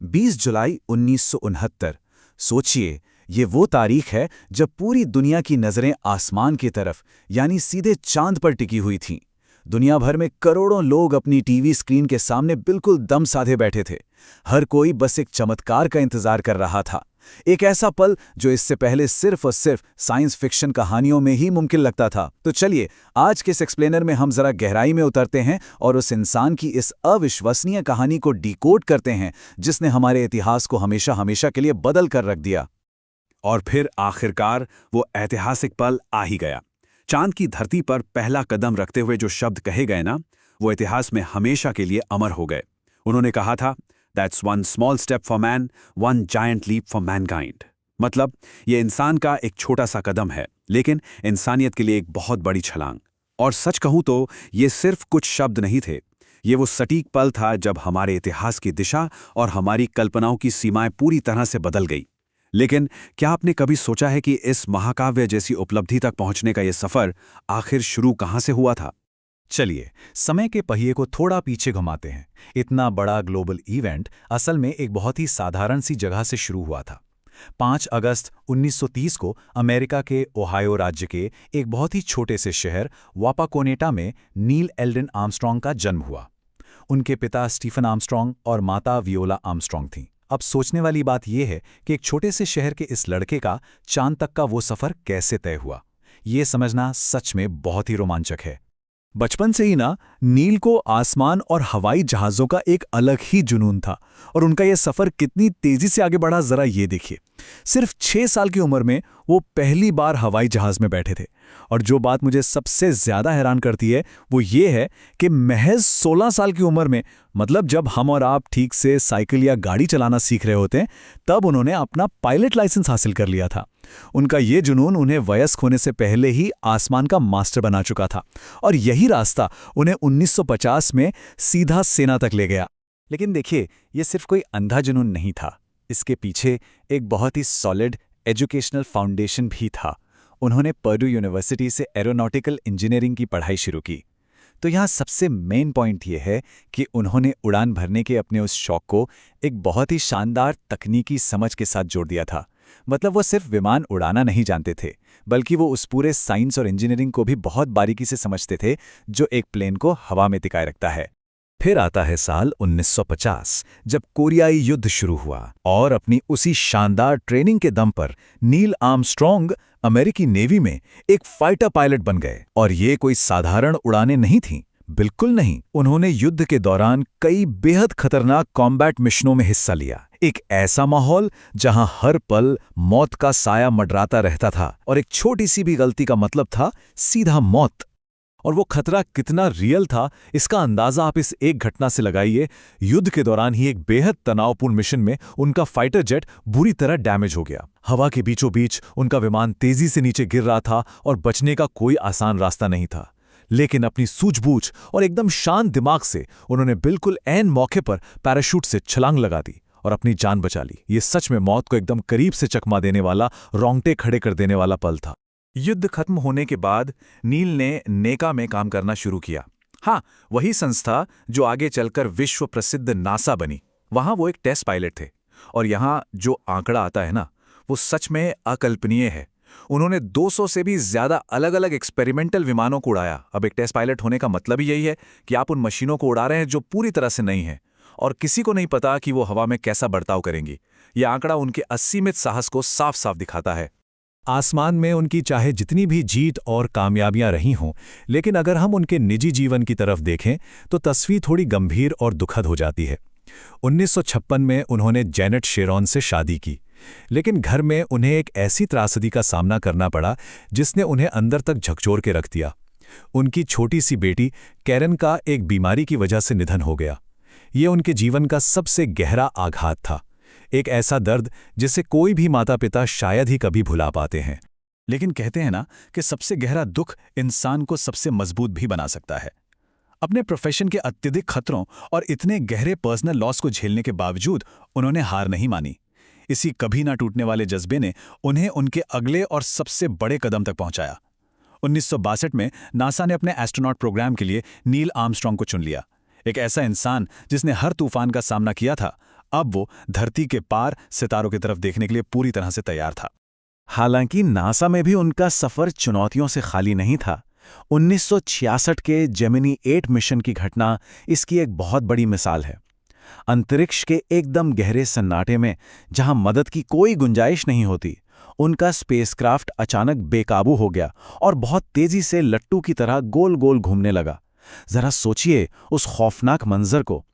20 जुलाई 1969। सोचिए, ये वो तारीख है जब पूरी दुनिया की नज़रें आसमान की तरफ यानी सीधे चांद पर टिकी हुई थीं। दुनिया भर में करोड़ों लोग अपनी टीवी स्क्रीन के सामने बिल्कुल दम साधे बैठे थे। हर कोई बस एक चमत्कार का इंतजार कर रहा था, एक ऐसा पल जो इससे पहले सिर्फ और सिर्फ साइंस फिक्शन कहानियों में ही मुमकिन लगता था। तो चलिए, आज के इस एक्सप्लेनर में हम जरा गहराई में उतरते हैं और उस इंसान की इस अविश्वसनीय कहानी को डिकोड करते हैं जिसने हमारे इतिहास को हमेशा हमेशा के लिए बदल कर रख दिया। और फिर आखिरकार वो ऐतिहासिक पल आ ही गया। चांद की धरती पर पहला कदम रखते हुए जो शब्द कहे गए ना, वो इतिहास में हमेशा के लिए अमर हो गए। उन्होंने कहा था, that's one small step for man, one giant leap for mankind. मतलब ये इंसान का एक छोटा सा कदम है, लेकिन इंसानियत के लिए एक बहुत बड़ी छलांग। और सच कहूं तो ये सिर्फ कुछ शब्द नहीं थे, ये वो सटीक पल था जब हमारे इतिहास की दिशा और हमारी कल्पनाओं की सीमाएं पूरी तरह से बदल गई। लेकिन क्या आपने कभी सोचा है कि इस महाकाव्य जैसी उपलब्धि तक पहुंचने का यह सफर आखिर शुरू कहां से हुआ था? चलिए, समय के पहिए को थोड़ा पीछे घुमाते हैं। इतना बड़ा ग्लोबल इवेंट असल में एक बहुत ही साधारण सी जगह से शुरू हुआ था। 5 अगस्त 1930 को अमेरिका के ओहायो राज्य के एक बहुत ही छोटे से शहर वापाकोनेटा में नील एल्डन आर्मस्ट्रॉन्ग का जन्म हुआ। उनके पिता स्टीफन आर्मस्ट्रॉन्ग और माता वियोला आर्मस्ट्रॉन्ग थीं। अब सोचने वाली बात यह है कि एक छोटे से शहर के इस लड़के का चांद तक का वो सफर कैसे तय हुआ। ये समझना सच में बहुत ही रोमांचक है। बचपन से ही ना नील को आसमान और हवाई जहाज़ों का एक अलग ही जुनून था, और उनका यह सफ़र कितनी तेज़ी से आगे बढ़ा ज़रा ये देखिए। सिर्फ 6 साल की उम्र में वो पहली बार हवाई जहाज़ में बैठे थे। और जो बात मुझे सबसे ज़्यादा हैरान करती है वो ये है कि महज 16 साल की उम्र में, मतलब जब हम और आप ठीक से साइकिल या गाड़ी चलाना सीख रहे होते हैं, तब उन्होंने अपना पायलट लाइसेंस हासिल कर लिया था। उनका ये जुनून उन्हें वयस्क होने से पहले ही आसमान का मास्टर बना चुका था, और यही रास्ता उन्हें 1950 में सीधा सेना तक ले गया। लेकिन देखिए, ये सिर्फ कोई अंधा जुनून नहीं था, इसके पीछे एक बहुत ही सॉलिड एजुकेशनल फाउंडेशन भी था। उन्होंने पर्डू यूनिवर्सिटी से एरोनॉटिकल इंजीनियरिंग की पढ़ाई शुरू की। तो यहाँ सबसे मेन पॉइंट ये है कि उन्होंने उड़ान भरने के अपने उस शौक को एक बहुत ही शानदार तकनीकी समझ के साथ जोड़ दिया था। मतलब वो सिर्फ विमान उड़ाना नहीं जानते थे, बल्कि वो उस पूरे साइंस और इंजीनियरिंग को भी बहुत बारीकी से समझते थे जो एक प्लेन को हवा में टिकाए रखता है। फिर आता है साल 1950, जब कोरियाई युद्ध शुरू हुआ, और अपनी उसी शानदार ट्रेनिंग के दम पर नील आर्मस्ट्रॉन्ग अमेरिकी नेवी में एक फाइटर पायलट बन गए। और ये कोई साधारण उड़ानें नहीं थीं, बिल्कुल नहीं। उन्होंने युद्ध के दौरान कई बेहद खतरनाक कॉम्बैट मिशनों में हिस्सा लिया। एक ऐसा माहौल जहां हर पल मौत का साया मंडराता रहता था, और एक छोटी सी भी गलती का मतलब था सीधा मौत। और वो खतरा कितना रियल था, इसका अंदाजा आप इस एक घटना से लगाइए। युद्ध के दौरान ही एक बेहद तनावपूर्ण मिशन में उनका फाइटर जेट बुरी तरह डैमेज हो गया। हवा के बीचों बीच उनका विमान तेजी से नीचे गिर रहा था, और बचने का कोई आसान रास्ता नहीं था। लेकिन अपनी सूझबूझ और एकदम शांत दिमाग से उन्होंने बिल्कुल ऐन मौके पर पैराशूट से छलांग लगा दी और अपनी जान बचा ली। ये सच में मौत को एकदम करीब से चकमा देने वाला, रोंगटे खड़े कर देने वाला पल था। युद्ध खत्म होने के बाद नील ने नेका में काम करना शुरू किया। हाँ, वही संस्था जो आगे चलकर विश्व प्रसिद्ध नासा बनी। वहां वो एक टेस्ट पायलट थे। और यहां जो आंकड़ा आता है ना, वो सच में अकल्पनीय है। उन्होंने 200 से भी ज्यादा अलग अलग एक्सपेरिमेंटल विमानों को उड़ाया। अब एक टेस्ट पायलट होने का मतलब ही यही है कि आप उन मशीनों को उड़ा रहे हैं जो पूरी तरह से नई हैं, और किसी को नहीं पता कि वो हवा में कैसा बर्ताव करेंगी। यह आंकड़ा उनके असीमित साहस को साफ साफ दिखाता है। आसमान में उनकी चाहे जितनी भी जीत और कामयाबियां रही हों, लेकिन अगर हम उनके निजी जीवन की तरफ देखें तो तस्वीर थोड़ी गंभीर और दुखद हो जाती है। 1956 में उन्होंने जेनेट शेरॉन से शादी की, लेकिन घर में उन्हें एक ऐसी त्रासदी का सामना करना पड़ा जिसने उन्हें अंदर तक झकझोर के रख दिया। उनकी छोटी सी बेटी कैरन का एक बीमारी की वजह से निधन हो गया। ये उनके जीवन का सबसे गहरा आघात था, एक ऐसा दर्द जिसे कोई भी माता पिता शायद ही कभी भुला पाते हैं। लेकिन कहते हैं ना कि सबसे गहरा दुख इंसान को सबसे मजबूत भी बना सकता है। अपने प्रोफेशन के अत्यधिक खतरों और इतने गहरे पर्सनल लॉस को झेलने के बावजूद उन्होंने हार नहीं मानी। इसी कभी ना टूटने वाले जज्बे ने उन्हें उनके अगले और सबसे बड़े कदम तक पहुंचाया। 1962 में नासा ने अपने एस्ट्रोनॉट प्रोग्राम के लिए नील आर्मस्ट्रॉन्ग को चुन लिया। एक ऐसा इंसान जिसने हर तूफान का सामना किया था, अब वो धरती के पार सितारों की तरफ देखने के लिए पूरी तरह से तैयार था। हालांकि नासा में भी उनका सफर चुनौतियों से खाली नहीं था। 1966 के जेमिनी 8 मिशन की घटना इसकी एक बहुत बड़ी मिसाल है। अंतरिक्ष के एकदम गहरे सन्नाटे में, जहां मदद की कोई गुंजाइश नहीं होती, उनका स्पेसक्राफ्ट अचानक बेकाबू हो गया और बहुत तेजी से लट्टू की तरह गोल गोल घूमने लगा। जरा सोचिए उस खौफनाक मंजर को।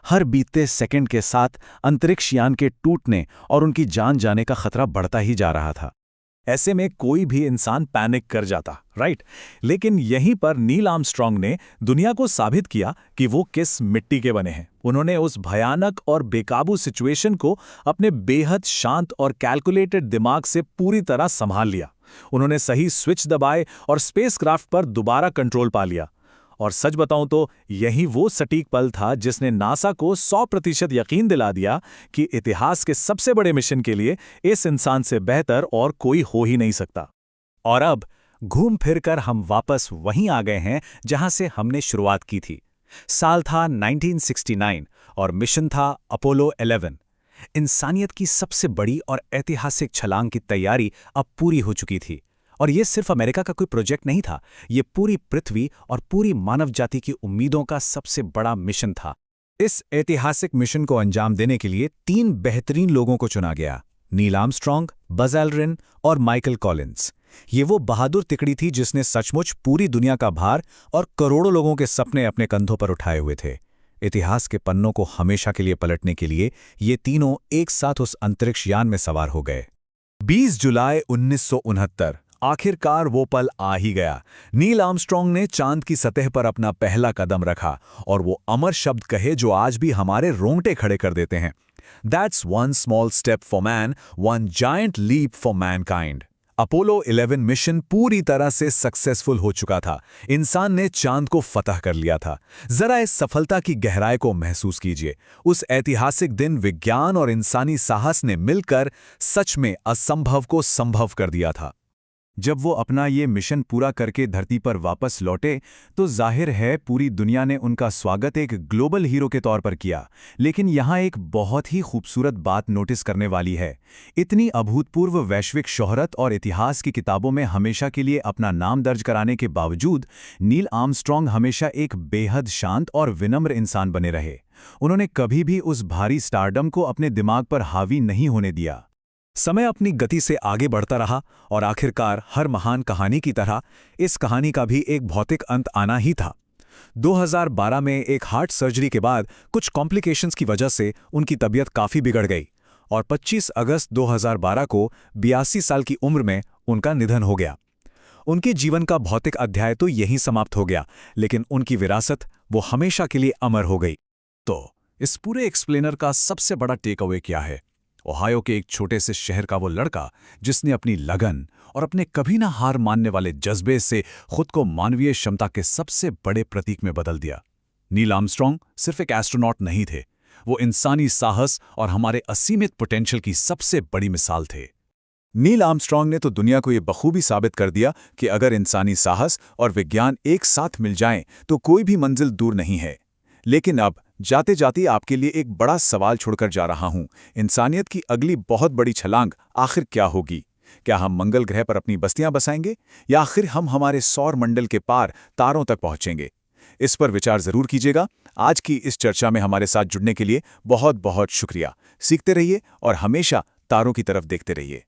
हर बीतते सेकंड के साथ अंतरिक्ष यान के टूटने और उनकी जान जाने का खतरा बढ़ता ही जा रहा था। ऐसे में कोई भी इंसान पैनिक कर जाता, राइट? लेकिन यहीं पर नील आर्मस्ट्रॉन्ग ने दुनिया को साबित किया कि वो किस मिट्टी के बने हैं। उन्होंने उस भयानक और बेकाबू सिचुएशन को अपने बेहद शांत और कैलकुलेटेड दिमाग से पूरी तरह संभाल लिया। उन्होंने सही स्विच दबाए और स्पेसक्राफ्ट पर दोबारा कंट्रोल पा लिया। और सच बताऊं तो यही वो सटीक पल था जिसने नासा को 100% यकीन दिला दिया कि इतिहास के सबसे बड़े मिशन के लिए इस इंसान से बेहतर और कोई हो ही नहीं सकता। और अब घूम फिर कर हम वापस वहीं आ गए हैं जहां से हमने शुरुआत की थी। साल था 1969 और मिशन था अपोलो 11। इंसानियत की सबसे बड़ी और ऐतिहासिक छलांग की तैयारी अब पूरी हो चुकी थी। और ये सिर्फ अमेरिका का कोई प्रोजेक्ट नहीं था, ये पूरी पृथ्वी और पूरी मानव जाति की उम्मीदों का सबसे बड़ा मिशन था। इस ऐतिहासिक मिशन को अंजाम देने के लिए 3 बेहतरीन लोगों को चुना गया: नील आर्मस्ट्रॉन्ग, बज़ एल्ड्रिन और माइकल कॉलिंस। ये वो बहादुर तिकड़ी थी जिसने सचमुच पूरी दुनिया का भार और करोड़ों लोगों के सपने अपने कंधों पर उठाए हुए थे। इतिहास के पन्नों को हमेशा के लिए पलटने के लिए ये तीनों एक साथ उस अंतरिक्ष यान में सवार हो गए। 20 जुलाई 1969 आखिरकार वो पल आ ही गया। नील आर्मस्ट्रॉन्ग ने चांद की सतह पर अपना पहला कदम रखा और वो अमर शब्द कहे जो आज भी हमारे रोंगटे खड़े कर देते हैं। That's one small step for man, one giant leap for mankind। Apollo 11 mission पूरी तरह से सक्सेसफुल हो चुका था। इंसान ने चांद को फतह कर लिया था। जरा इस सफलता की गहराई को महसूस कीजिए। उस ऐतिहासिक दिन विज्ञान और इंसानी साहस ने मिलकर सच में असंभव को संभव कर दिया था। जब वो अपना ये मिशन पूरा करके धरती पर वापस लौटे तो जाहिर है पूरी दुनिया ने उनका स्वागत एक ग्लोबल हीरो के तौर पर किया। लेकिन यहाँ एक बहुत ही खूबसूरत बात नोटिस करने वाली है। इतनी अभूतपूर्व वैश्विक शोहरत और इतिहास की किताबों में हमेशा के लिए अपना नाम दर्ज कराने के बावजूद नील आर्मस्ट्रॉन्ग हमेशा एक बेहद शांत और विनम्र इंसान बने रहे। उन्होंने कभी भी उस भारी स्टारडम को अपने दिमाग पर हावी नहीं होने दिया। समय अपनी गति से आगे बढ़ता रहा और आखिरकार हर महान कहानी की तरह इस कहानी का भी एक भौतिक अंत आना ही था। 2012 में एक हार्ट सर्जरी के बाद कुछ कॉम्प्लिकेशंस की वजह से उनकी तबीयत काफ़ी बिगड़ गई और 25 अगस्त 2012 को 82 साल की उम्र में उनका निधन हो गया। उनके जीवन का भौतिक अध्याय तो यहीं समाप्त हो गया, लेकिन उनकी विरासत वो हमेशा के लिए अमर हो गई। तो इस पूरे एक्सप्लेनर का सबसे बड़ा टेक अवे क्या है? ओहायो के एक छोटे से शहर का वो लड़का जिसने अपनी लगन और अपने कभी ना हार मानने वाले जज्बे से खुद को मानवीय क्षमता के सबसे बड़े प्रतीक में बदल दिया। नील आर्मस्ट्रॉन्ग सिर्फ एक एस्ट्रोनॉट नहीं थे, वो इंसानी साहस और हमारे असीमित पोटेंशियल की सबसे बड़ी मिसाल थे। नील आर्मस्ट्रॉन्ग ने तो दुनिया को ये बखूबी साबित कर दिया कि अगर इंसानी साहस और विज्ञान एक साथ मिल जाएं तो कोई भी मंजिल दूर नहीं है। लेकिन अब जाते जाते आपके लिए एक बड़ा सवाल छोड़कर जा रहा हूं। इंसानियत की अगली बहुत बड़ी छलांग आखिर क्या होगी? क्या हम मंगल ग्रह पर अपनी बस्तियां बसाएंगे या आखिर हम हमारे सौर मंडल के पार तारों तक पहुंचेंगे? इस पर विचार जरूर कीजिएगा। आज की इस चर्चा में हमारे साथ जुड़ने के लिए बहुत बहुत शुक्रिया। सीखते रहिए और हमेशा तारों की तरफ देखते रहिए।